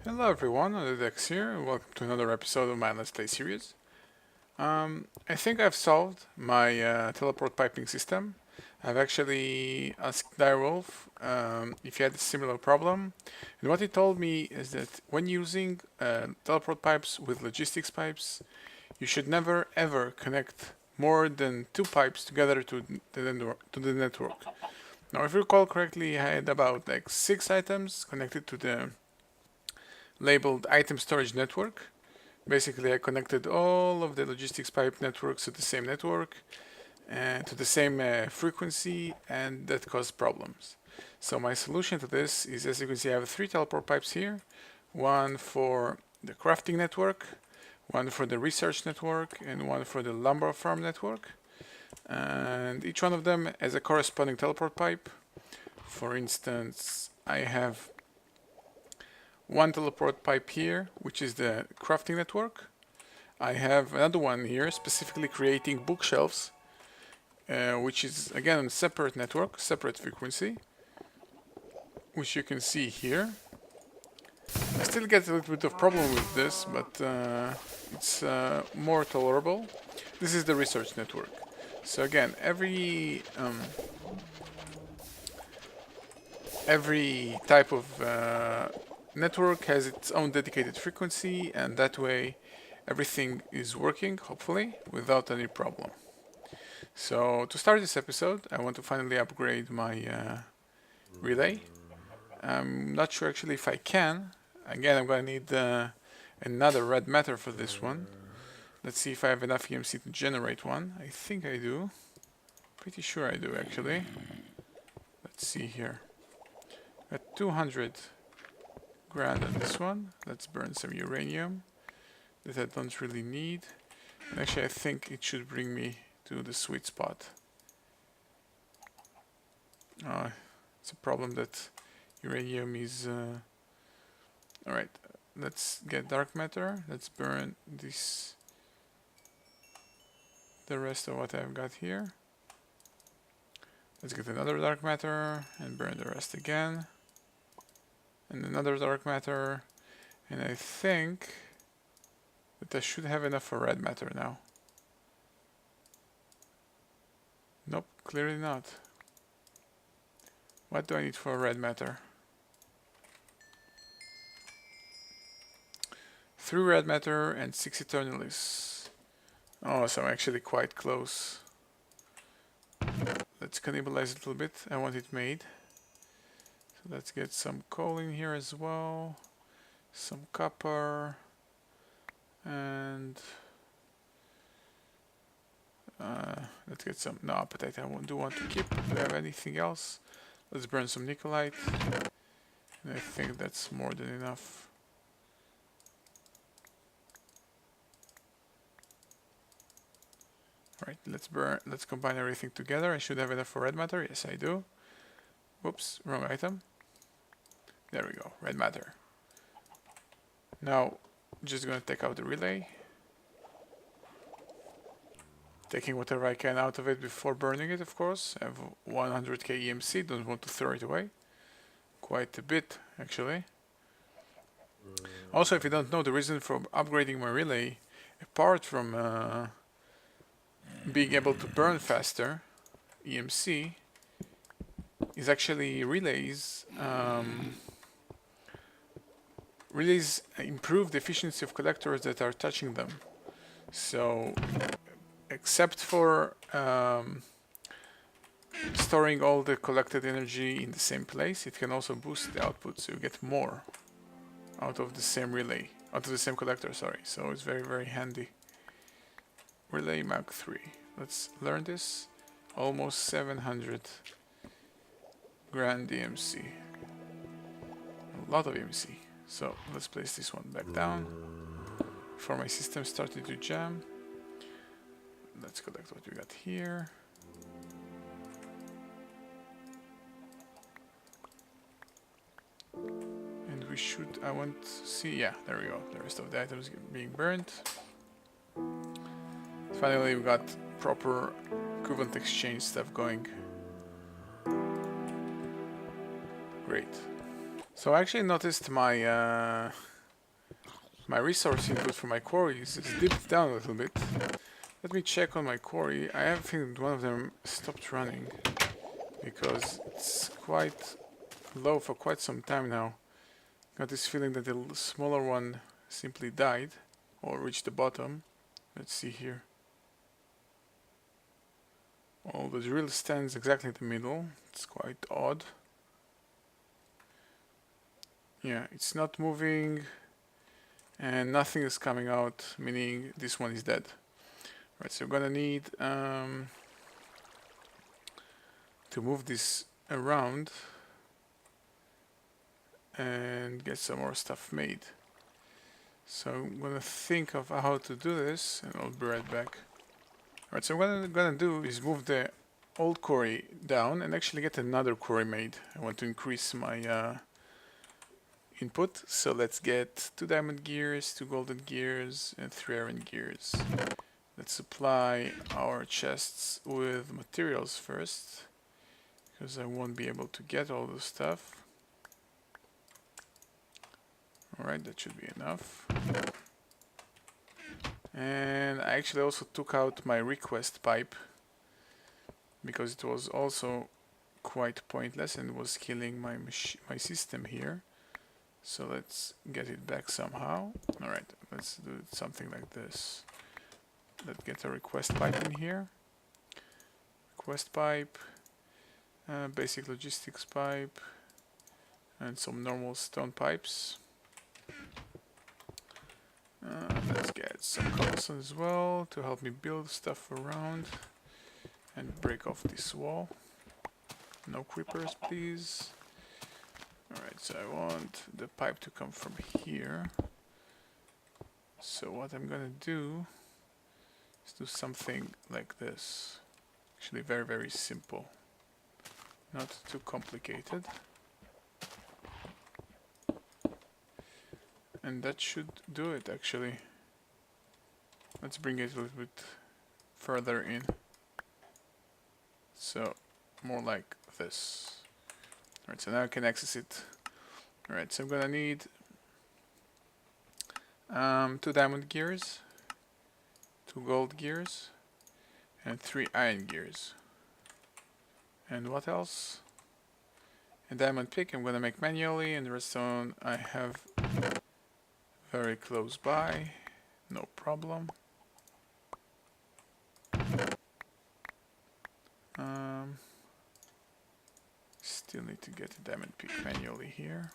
Hello everyone, odedex here, and welcome to another episode of my Let's Play series. I think I've solved my teleport piping system. I've actually asked Direwolf if he had a similar problem, and what he told me is that when using teleport pipes with logistics pipes, you should never ever connect more than two pipes together to the network. Now, if you recall correctly, I had about like 6 items connected to the labeled item storage network. Basically, I connected all of the logistics pipe networks to the same network and to the same frequency, and that caused problems. So my solution to this is, as you can see, I have 3 teleport pipes here. One for the crafting network, one for the research network, and one for the lumber farm network. And each one of them has a corresponding teleport pipe. For instance, I have one teleport pipe here, which is the crafting network. I have another one here specifically creating bookshelves, which is again on a separate network, separate frequency, which you can see here. I still get a little bit of problem with this, but it's more tolerable. This is the research network. So again, every type of network has its own dedicated frequency, and that way everything is working, hopefully, without any problem. So to start this episode, I want to finally upgrade my relay. I'm not sure actually if I can. Again, I'm going to need another red matter for this one. Let's see if I have enough EMC to generate one. I think I do. Pretty sure I do actually. Let's see here. Got 200 grand on this one. Let's burn some uranium that I don't really need. And actually, I think it should bring me to the sweet spot. It's a problem that uranium is... Alright, let's get dark matter. Let's burn this, the rest of what I've got here. Let's get another dark matter and burn the rest again. And another dark matter. And I think that I should have enough for red matter now. Nope, clearly not. What do I need for red matter? 3 red matter and 6 eternalis. Oh, so I'm actually quite close. Let's cannibalize it a little bit. I want it made. So let's get some coal in here as well. Some copper. And let's get some... No, apatite I do want to keep. Do I have anything else? Let's burn some nickelite. And I think that's more than enough. Right, let's combine everything together. I should have enough for red matter. Yes, I do. Whoops, wrong item. There we go, red matter. Now, just gonna take out the relay. Taking whatever I can out of it before burning it, of course. I have 100k EMC, don't want to throw it away. Quite a bit, actually. Also, if you don't know, the reason for upgrading my relay, apart from being able to burn faster, EMC, is actually relays. Relays improve the efficiency of collectors that are touching them. So, except for storing all the collected energy in the same place, it can also boost the output, so you get more out of the same relay, out of the same collector, sorry. So it's very, very handy. Relay Mach 3. Let's learn this. Almost 700 grand EMC. A lot of EMC. So let's place this one back down before my system started to jam. Let's collect what we got here. And we should, I want to see, yeah, there we go. The rest of the items being burnt. Finally, we got proper equivalent exchange stuff going. Great. So I actually noticed my my resource input for my quarries is dipped down a little bit. Let me check on my quarry. I have a feeling one of them stopped running because it's quite low for quite some time now. Got this feeling that the smaller one simply died or reached the bottom. Let's see here. Oh, the drill stands exactly in the middle. It's quite odd. Yeah, it's not moving and nothing is coming out, meaning this one is dead. Right, so we're gonna need to move this around and get some more stuff made. So I'm gonna think of how to do this and I'll be right back. Alright, so what I'm gonna do is move the old quarry down and actually get another quarry made. I want to increase my input, so let's get 2 diamond gears, 2 golden gears, and 3 iron gears. Let's supply our chests with materials first, because I won't be able to get all the stuff. Alright, that should be enough. And I actually also took out my request pipe, because it was also quite pointless and was killing my system here. So let's get it back somehow. Alright, let's do something like this. Let's get a request pipe in here. Request pipe, basic logistics pipe, and some normal stone pipes. Let's get some cobblestone as well to help me build stuff around and break off this wall. No creepers, please. Alright, so I want the pipe to come from here. So what I'm gonna do is do something like this. Actually very, very simple. Not too complicated. And that should do it actually. Let's bring it a little bit further in. So more like this. Alright, so now I can access it. Alright, so I'm gonna need 2 diamond gears, 2 gold gears, and 3 iron gears. And what else? A diamond pick I'm gonna make manually, and the redstone I have very close by, no problem. Still need to get a diamond pick manually here.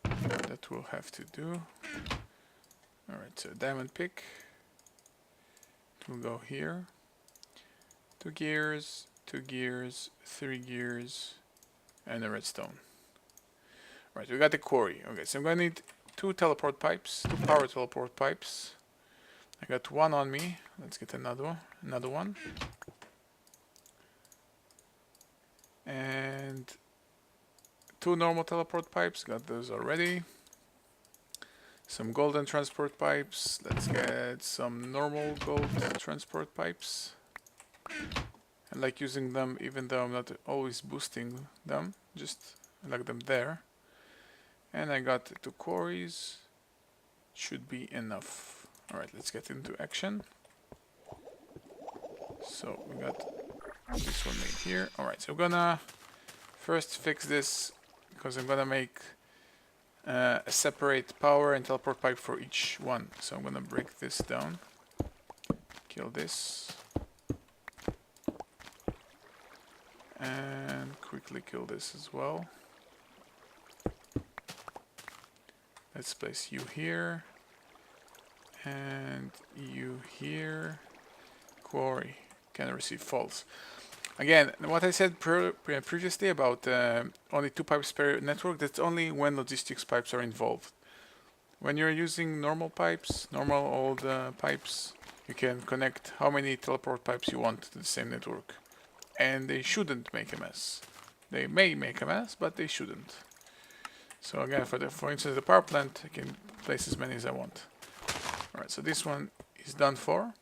That will have to do. Alright, so diamond pick. It will go here. 2 gears, 2 gears, 3 gears, and a redstone. Right, we got the quarry. Okay, so I'm gonna need 2 teleport pipes, 2 power teleport pipes. I got 1 on me. Let's get another one. And 2 normal teleport pipes, got those already. Some golden transport pipes. Let's get some normal gold transport pipes. I like using them even though I'm not always boosting them, just I like them there. And I got 2 quarries. Should be enough. Alright, let's get into action. So we got this one made here. Alright, so I'm gonna first fix this because I'm gonna make a separate power and teleport pipe for each one. So I'm gonna break this down. Kill this. And quickly kill this as well. Let's place you here. And you here. Quarry. Can receive false. Again, what I said previously about only 2 pipes per network, that's only when logistics pipes are involved. When you're using normal pipes, normal old pipes, you can connect how many teleport pipes you want to the same network. And they shouldn't make a mess. They may make a mess, but they shouldn't. So again, for instance, the power plant, I can place as many as I want. Alright, so this one is done for.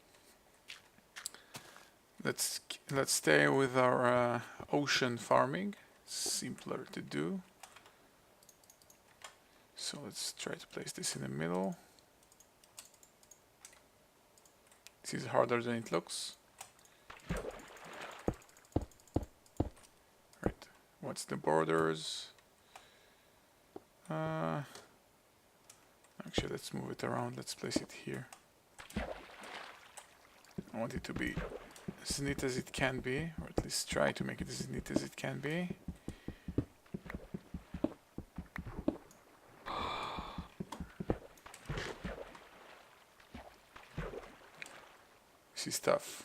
Let's stay with our ocean farming. Simpler to do. So let's try to place this in the middle. This is harder than it looks. Right, what's the borders? Actually, let's move it around. Let's place it here. I want it to be as neat as it can be, or at least try to make it as neat as it can be. This is tough.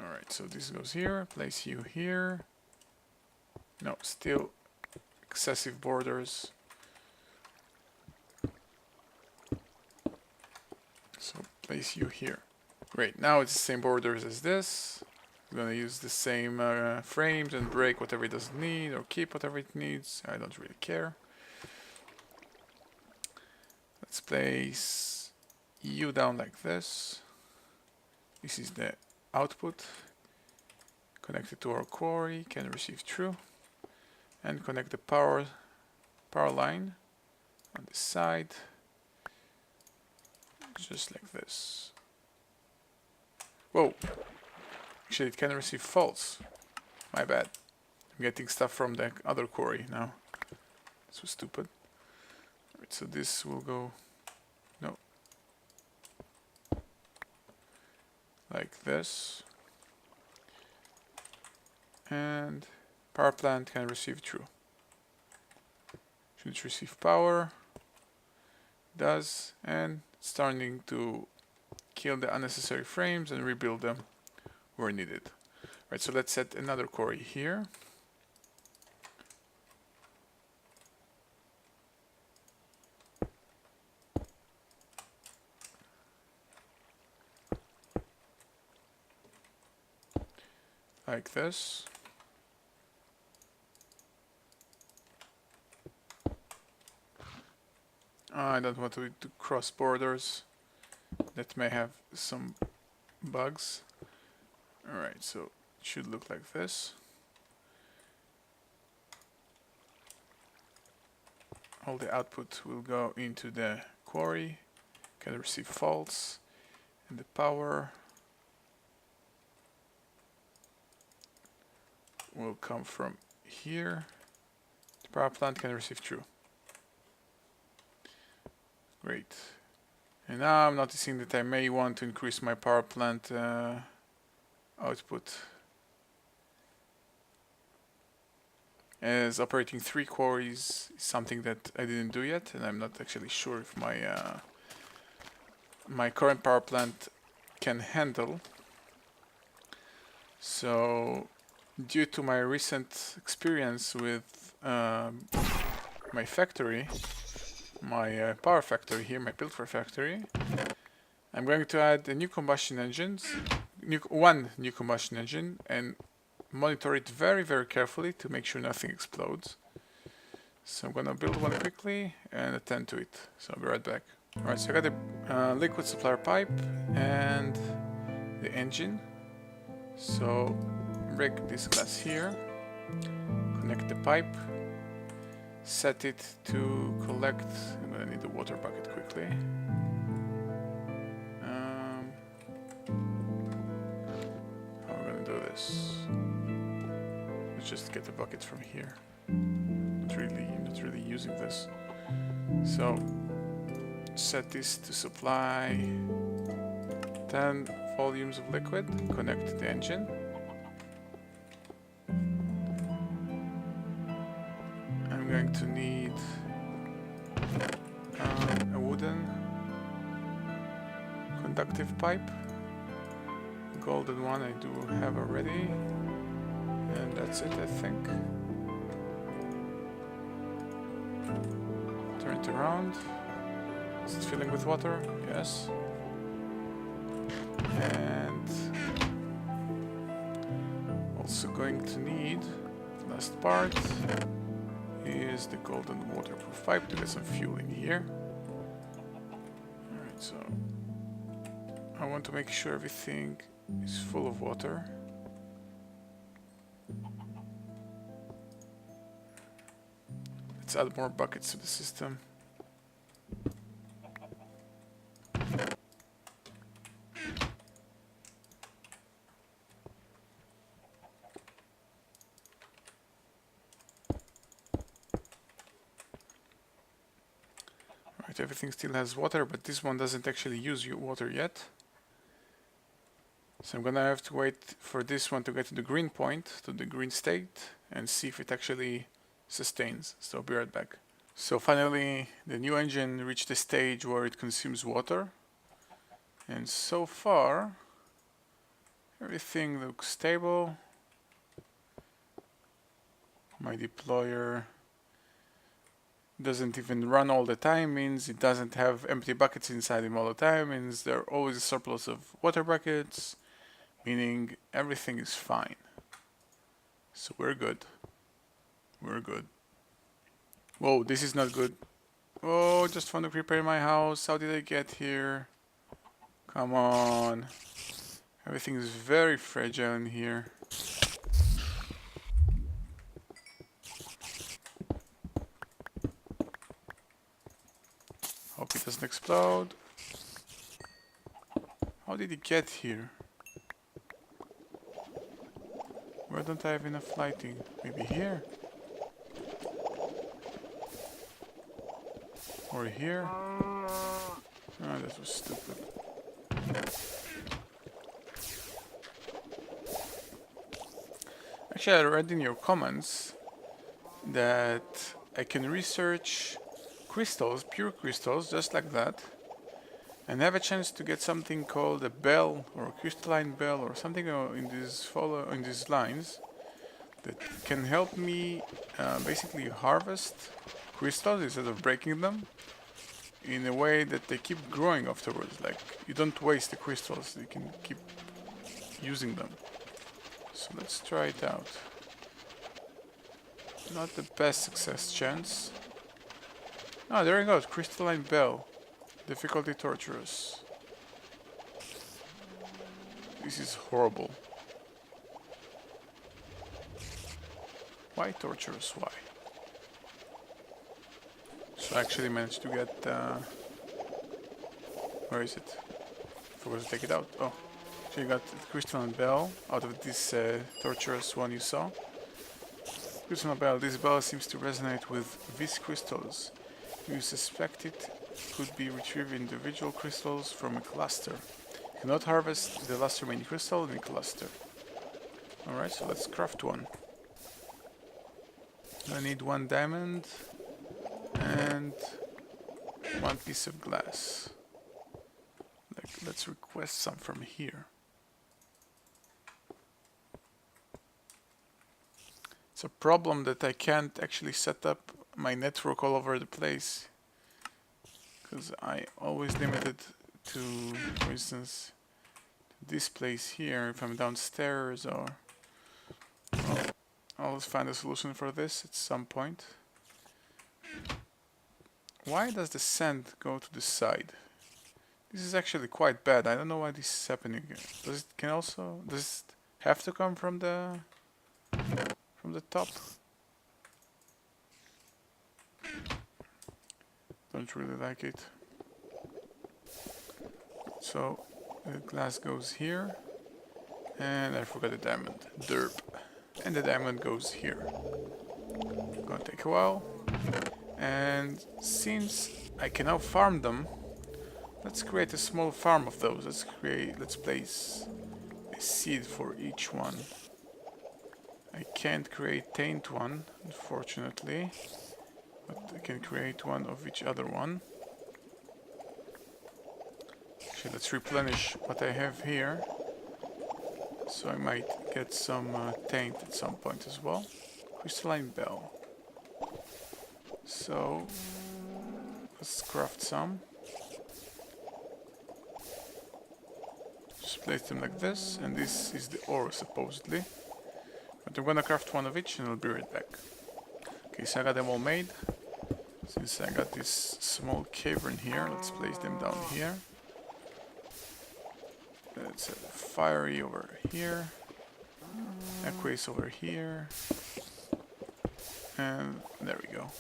Alright, so this goes here, place you here. No, still excessive borders. So place you here. Great, now it's the same borders as this. I'm gonna use the same frames and break whatever it doesn't need or keep whatever it needs. I don't really care. Let's place you down like this. This is the output. Connect it to our quarry, can receive true. And connect the power line on this side. Just like this. Whoa! Actually, it can receive false. My bad. I'm getting stuff from the other quarry now. This was stupid. Alright, so this will go... No. Like this. And power plant can receive true. Should receive power. Does. And starting to kill the unnecessary frames and rebuild them where needed. Right, so let's set another quarry here. Like this. I don't want to cross borders. That may have some bugs. Alright, so it should look like this. All the output will go into the quarry, can receive false, and the power will come from here. The power plant can receive true. Great. And now I'm noticing that I may want to increase my power plant output. As operating 3 quarries is something that I didn't do yet, and I'm not actually sure if my my current power plant can handle. So, due to my recent experience with my factory, my power factory here, my Pilfer factory, I'm going to add a new combustion engine, one new combustion engine, and monitor it very, very carefully to make sure nothing explodes. So I'm gonna build one quickly and attend to it. So I'll be right back. Alright, so I got the liquid supplier pipe and the engine. So break this glass here, connect the pipe, set it to collect. I'm gonna need the water bucket quickly. How are we gonna do this? Let's just get the bucket from here. Not really using this. So set this to supply 10 volumes of liquid. Connect the engine. I'm going to need a wooden conductive pipe. Golden one I do have already. And that's it, I think. Turn it around. Is it filling with water? Yes. And also going to need, the last part is the golden waterproof pipe to get some fuel in here. Alright, so I want to make sure everything is full of water. Let's add more buckets to the system. Right, everything still has water, but this one doesn't actually use water yet. So I'm gonna have to wait for this one to get to the green point, to the green state, and see if it actually sustains. So I'll be right back. So finally, the new engine reached the stage where it consumes water. And so far, everything looks stable. My deployer doesn't even run all the time, means it doesn't have empty buckets inside him all the time, means there are always a surplus of water buckets, meaning everything is fine. So we're good. We're good. Whoa, this is not good. Oh, just found a creeper in my house. How did I get here? Come on. Everything is very fragile in here. Hope it doesn't explode. How did it get here? Where don't I have enough lighting? Maybe here? Or here? Oh, that was stupid. Actually, I read in your comments that I can research crystals, pure crystals, just like that, and have a chance to get something called a bell or a crystalline bell or something in these lines that can help me basically harvest crystals instead of breaking them in a way that they keep growing afterwards. Like, you don't waste the crystals, you can keep using them. So let's try it out. Not the best success chance. Oh, there you go, crystalline bell. Difficulty torturous. This is horrible. Why torturous? Why? So I actually managed to get... where is it? Forgot to take it out. Oh. So you got the crystalline bell out of this torturous one you saw. Crystalline bell. This bell seems to resonate with these crystals. You suspect it could be retrieving individual crystals from a cluster. You cannot harvest the last remaining crystal in a cluster. Alright, so let's craft one. I need 1 diamond and 1 piece of glass. Let's request some from here. It's a problem that I can't actually set up my network all over the place, because I always limit it to, for instance, this place here. If I'm downstairs, or I'll find a solution for this at some point. Why does the sand go to the side? This is actually quite bad. I don't know why this is happening. Does it have to come from the top? Don't really like it. So the glass goes here, and I forgot the diamond. Derp. And the diamond goes here. Gonna take a while. And since I can now farm them, let's create a small farm of those. Let's place a seed for each one. I can't create taint one, unfortunately, but I can create one of each other one. Actually, let's replenish what I have here, so I might get some taint at some point as well. Crystalline bell. So let's craft some. Just place them like this, and this is the ore supposedly. But I'm gonna craft one of each and I'll be right back. Okay, so I got them all made. Since I got this small cavern here, let's place them down here. Let's have a fiery over here. Aqueous over here. And there we go.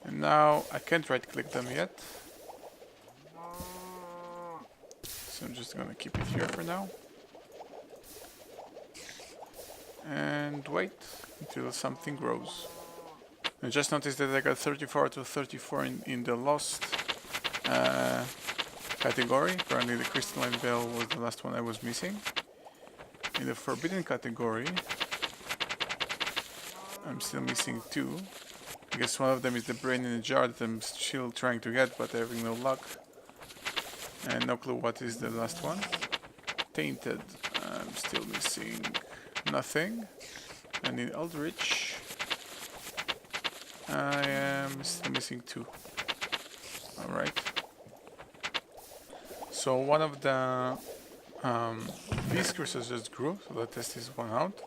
And now I can't right click them yet. So I'm just gonna keep it here for now. And wait until something grows. I just noticed that I got 34 out of 34 in the lost category. Apparently the crystalline bell was the last one I was missing. In the forbidden category, I'm still missing 2. I guess one of them is the brain in a jar that I'm still trying to get, but having no luck. And no clue what is the last one. Tainted, I'm still missing nothing. And in Eldritch, I am still missing 2. Alright. So one of the these crystals just grew, so let's test this one out.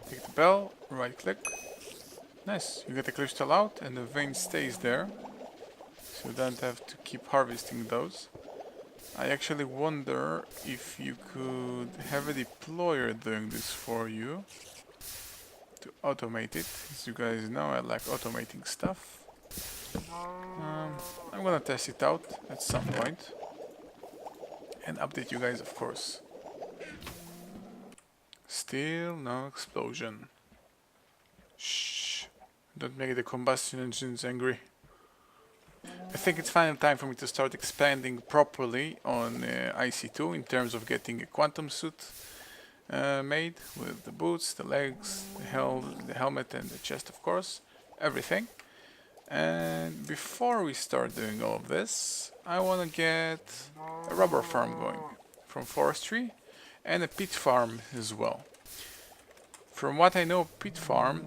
Take the bell, right click. Nice, you get the crystal out and the vein stays there. So you don't have to keep harvesting those. I actually wonder if you could have a deployer doing this for you to automate it. As you guys know, I like automating stuff. I'm gonna test it out at some point and update you guys, of course. Still no explosion. Shh, don't make the combustion engines angry. I think it's finally time for me to start expanding properly on IC2 in terms of getting a quantum suit made with the boots, the legs, the helmet and the chest, of course, everything. And before we start doing all of this, I want to get a rubber farm going from forestry and a peat farm as well. From what I know, peat farm,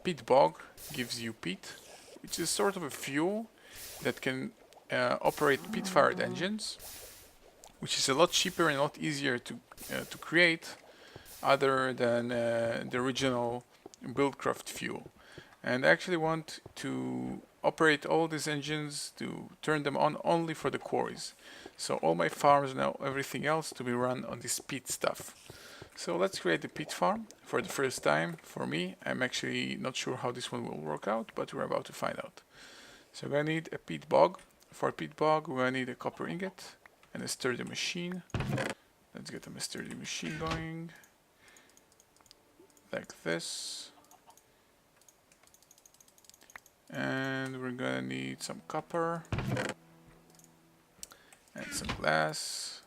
peat bog gives you peat, which is sort of a fuel that can operate peat-fired engines, which is a lot cheaper and a lot easier to create, other than the original Buildcraft fuel. And I actually want to operate all these engines to turn them on only for the quarries. So all my farms now, everything else to be run on this peat stuff. So let's create the peat farm for the first time for me. I'm actually not sure how this one will work out, but we're about to find out. So we're gonna need a peat bog. For a peat bog, we're gonna need a copper ingot and a sturdy machine. Let's get a sturdy machine going. Like this. And we're gonna need some copper and some glass.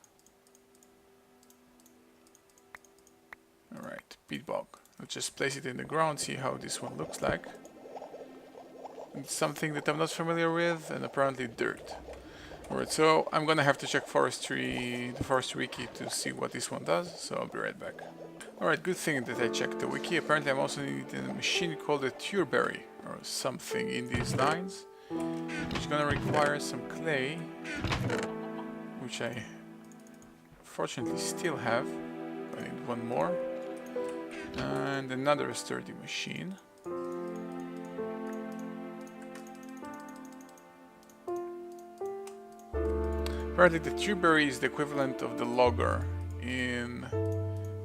Alright, peat bog. Let's just place it in the ground, see how this one looks like. It's something that I'm not familiar with, and apparently dirt. Alright, so I'm gonna have to check the forestry wiki to see what this one does, so I'll be right back. Alright, good thing that I checked the wiki. Apparently I'm also needing a machine called a tuberry, or something in these lines, which is gonna require some clay, which I fortunately still have. I need one more, and another sturdy machine. Apparently the tuberry is the equivalent of the logger in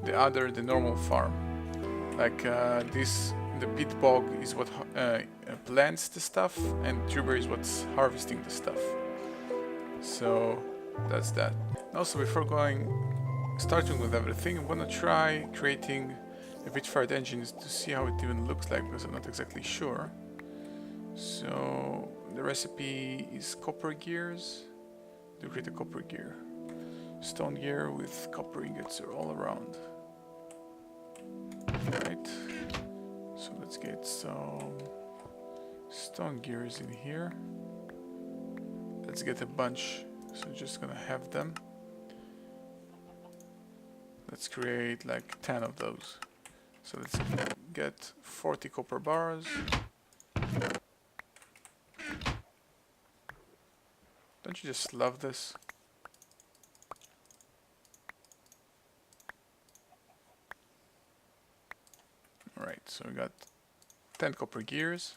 the normal farm. Like the peat bog is what plants the stuff, and tuberry is what's harvesting the stuff. So that's that. And also, before starting with everything, I'm gonna try creating a peat-fired engine to see how it even looks like, because I'm not exactly sure. So the recipe is copper gears. To create a copper gear. Stone gear with copper ingots are all around. Right. So let's get some stone gears in here. Let's get a bunch. So just gonna have them. Let's create like 10 of those. So let's get 40 copper bars. Don't you just love this? Alright, so we got 10 copper gears.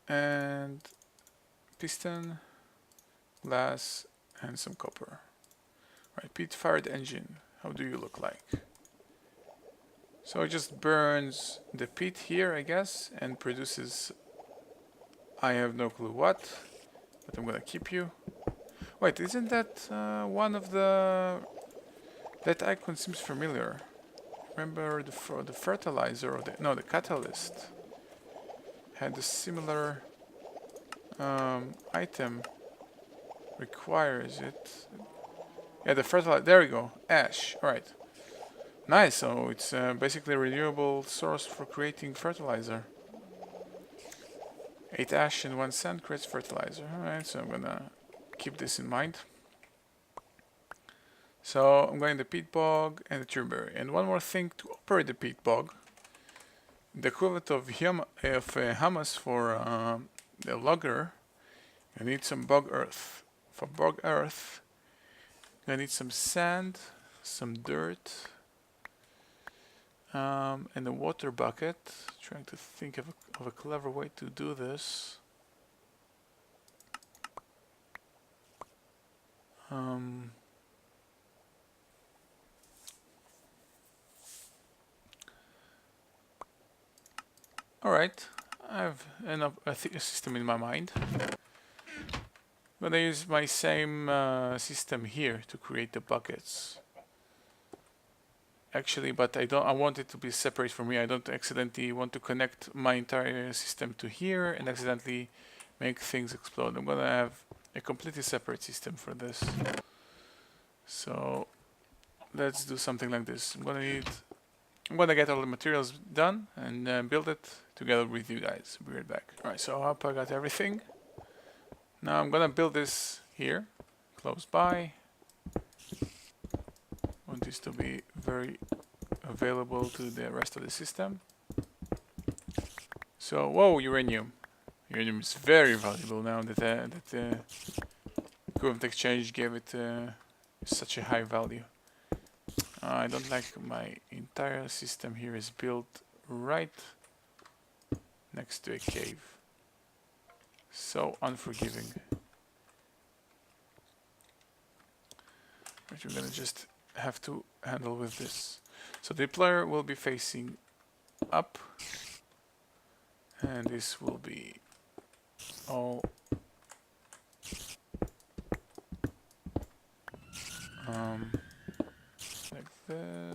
And piston, glass, and some copper. Right, peat-fired engine. How do you look like? So it just burns the peat here, I guess, and produces, I have no clue what, but I'm gonna keep you. Wait, isn't that one of the... That icon seems familiar. Remember the fertilizer, or the catalyst had a similar item. Requires it. Yeah, the fertilizer, there we go, ash, alright. Nice, so it's basically a renewable source for creating fertilizer. 8 ash and 1 sand creates fertilizer. Alright, so I'm gonna keep this in mind. So I'm going the peat bog and the tuberberry. And one more thing to operate the peat bog. The equivalent of humus for the logger, you need some bog earth. For bog earth, you need some sand, some dirt, and a water bucket. Trying to think of a clever way to do this. Alright, I have a system in my mind. I'm gonna use my same system here to create the buckets. Actually, but I want it to be separate from me. I don't accidentally want to connect my entire system to here and accidentally make things explode. I'm gonna have a completely separate system for this. So let's do something like this. I'm gonna get all the materials done and build it together with you guys. Be right back. Alright, so I hope I got everything. Now I'm gonna build this here, close by. Want this to be very available to the rest of the system. So, whoa, uranium. Uranium is very valuable now that Current Exchange gave it such a high value. I don't like my entire system here is built right next to a cave. So unforgiving. But we're gonna just have to handle with this. So the player will be facing up, and this will be all like this.